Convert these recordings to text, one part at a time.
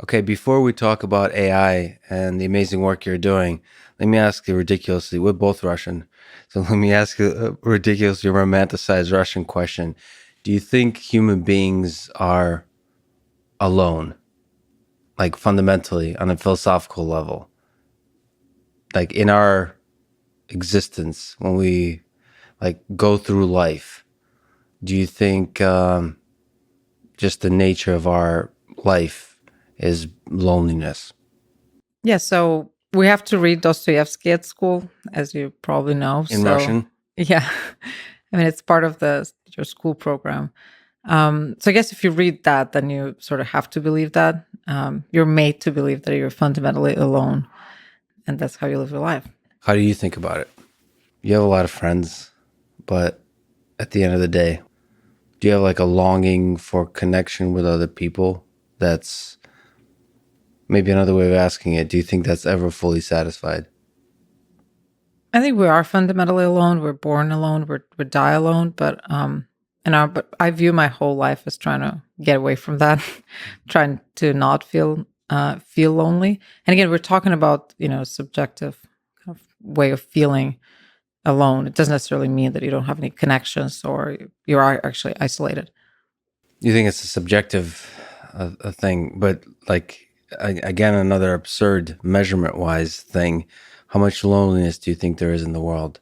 Okay, before we talk about AI and the amazing work you're doing, let me ask you ridiculously, we're both Russian. So let me ask you a ridiculously romanticized Russian question. Do you think human beings are alone, like fundamentally on a philosophical level? Like in our existence, when we like go through life, do you think just the nature of our life is loneliness? Yeah, so we have to read Dostoevsky at school, as you probably know. In So, Russian? yeah, I mean, it's part of your school program. So I guess if you read that, then you sort of have to believe that. You're made to believe that you're fundamentally alone, and that's how you live your life. How do you think about it? You have a lot of friends, but at the end of the day, do you have like a longing for connection with other people? That's maybe another way of asking it. Do you think that's ever fully satisfied? I think we are fundamentally alone. We're born alone. We die alone. But I view my whole life as trying to get away from that, trying to not feel lonely. And again, we're talking about subjective kind of way of feeling alone. It doesn't necessarily mean that you don't have any connections or you are actually isolated. You think it's a subjective a thing, but like again, another absurd measurement wise thing. How much loneliness do you think there is in the world?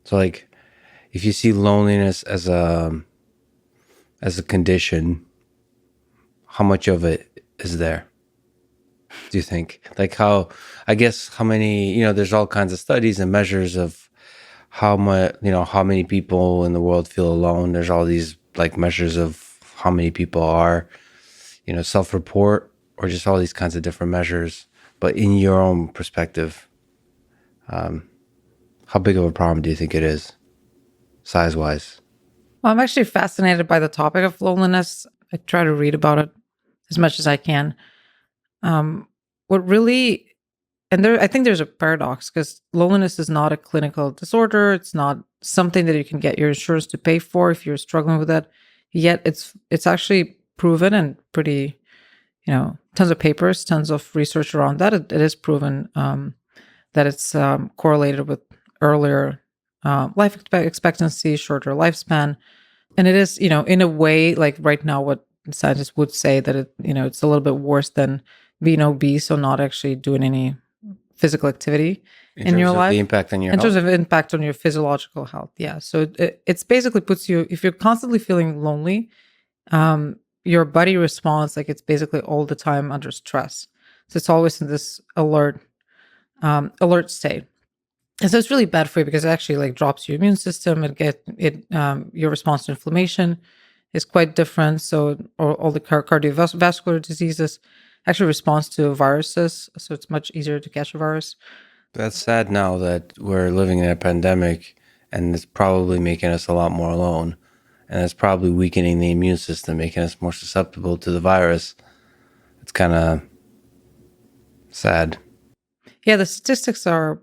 So, like, if you see loneliness as a condition, how much of it is there? Do you think? Like, how? I guess how many? There's all kinds of studies and measures of how much. How many people in the world feel alone. There's all these like measures of how many people are self-report or just all these kinds of different measures. But in your own perspective, how big of a problem do you think it is, size-wise? Well, I'm actually fascinated by the topic of loneliness. I try to read about it as much as I can. What really And there, I think there's a paradox because loneliness is not a clinical disorder. It's not something that you can get your insurance to pay for if you're struggling with that. Yet it's actually proven and pretty, tons of papers, tons of research around that. It is proven that it's correlated with earlier expectancy, shorter lifespan, and it is, in a way, like right now, what scientists would say that it's a little bit worse than being obese or not actually doing any physical activity In in your terms of the life impact on your in terms health? of impact on your physiological health. Yeah. So it's basically puts you, if you're constantly feeling lonely, your body responds like it's basically all the time under stress. So it's always in this alert state. And so it's really bad for you because it actually like drops your immune system. Your response to inflammation is quite different. So all the cardiovascular diseases actually responds to viruses. So it's much easier to catch a virus. That's sad now that we're living in a pandemic and it's probably making us a lot more alone. And it's probably weakening the immune system, making us more susceptible to the virus. It's kind of sad. Yeah, the statistics are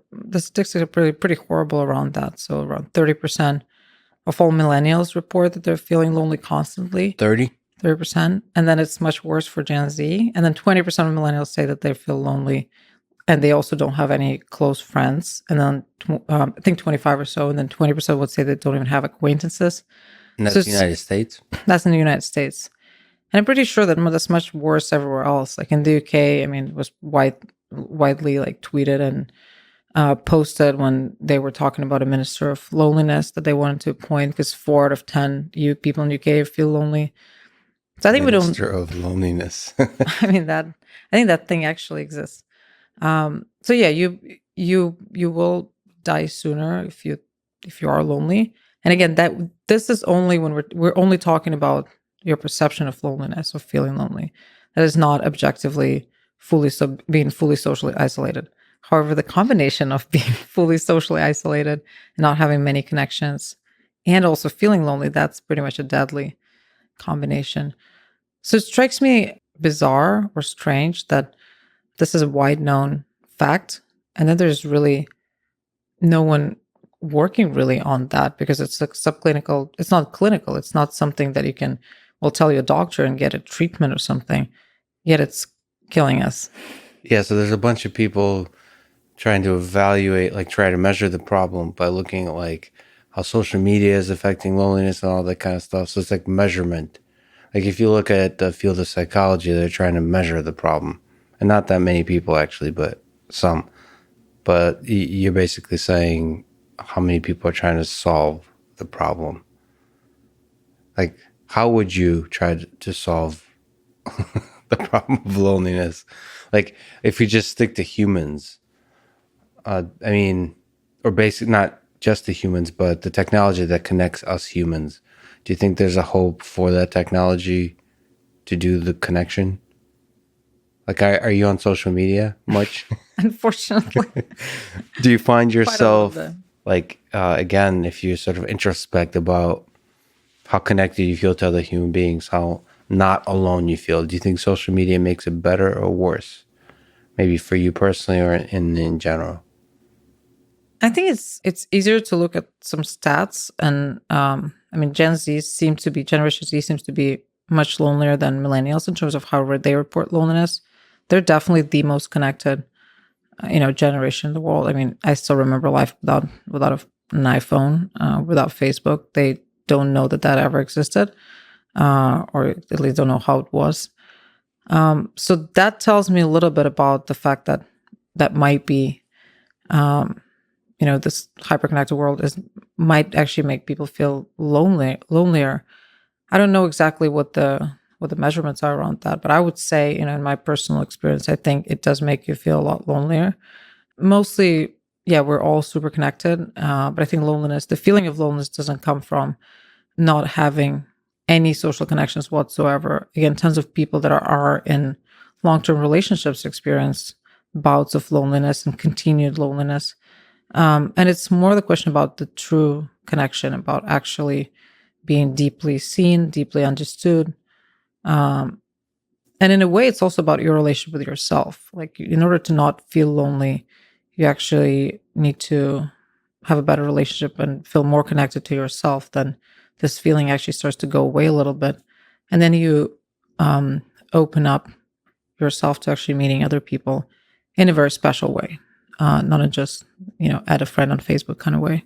pretty horrible around that. So around 30% of all millennials report that they're feeling lonely constantly. 30? 30%. And then it's much worse for Gen Z. And then 20% of millennials say that they feel lonely and they also don't have any close friends. And then I think 25 or so, and then 20% would say they don't even have acquaintances. And So that's the United States? that's in the United States. And I'm pretty sure that that's much worse everywhere else. Like in the UK, I mean, it was widely like tweeted and posted when they were talking about a minister of loneliness that they wanted to appoint because 4 out of 10 people in the UK feel lonely. So I think we don't. Minister of Loneliness. I mean that. I think that thing actually exists. So yeah, you will die sooner if you are lonely. And again, that this is only when we're only talking about your perception of loneliness or feeling lonely. That is not objectively being fully socially isolated. However, the combination of being fully socially isolated and not having many connections and also feeling lonely, that's pretty much a deadly combination. So it strikes me bizarre or strange that this is a wide known fact. And then there's really no one working really on that because it's a subclinical, it's not clinical, it's not something that you can, well, tell your doctor and get a treatment or something. Yet it's killing us. Yeah, so there's a bunch of people trying to evaluate, like try to measure the problem by looking at like how social media is affecting loneliness and all that kind of stuff. So it's like measurement. Like if you look at the field of psychology, they're trying to measure the problem. And not that many people actually, but some. But you're basically saying how many people are trying to solve the problem. Like, how would you try to solve the problem of loneliness? Like, if we just stick to humans, I mean, or basic, not just the humans, but the technology that connects us humans. Do you think there's a hope for that technology to do the connection? Like, are you on social media much? Unfortunately, Do you find quite a little bit. yourself, like, again, if you sort of introspect about how connected you feel to other human beings, how not alone you feel, do you think social media makes it better or worse? Maybe for you personally or in general? I think it's easier to look at some stats, and I mean, Generation Z seems to be much lonelier than millennials in terms of how they report loneliness. They're definitely the most connected, generation in the world. I mean, I still remember life an iPhone, without Facebook. They don't know that ever existed, or at least don't know how it was. So that tells me a little bit about the fact that might be, um, this hyperconnected world might actually make people feel lonelier. I don't know exactly what the measurements are around that, but I would say, in my personal experience, I think it does make you feel a lot lonelier. Mostly, yeah, we're all super connected, but I think the feeling of loneliness, doesn't come from not having any social connections whatsoever. Again, tons of people that are in long-term relationships experience bouts of loneliness and continued loneliness. And it's more the question about the true connection, about actually being deeply seen, deeply understood. Um, and in a way, it's also about your relationship with yourself. Like, in order to not feel lonely, you actually need to have a better relationship and feel more connected to yourself. Then this feeling actually starts to go away a little bit. And then you um, open up yourself to actually meeting other people in a very special way, not in just, add a friend on Facebook kind of way.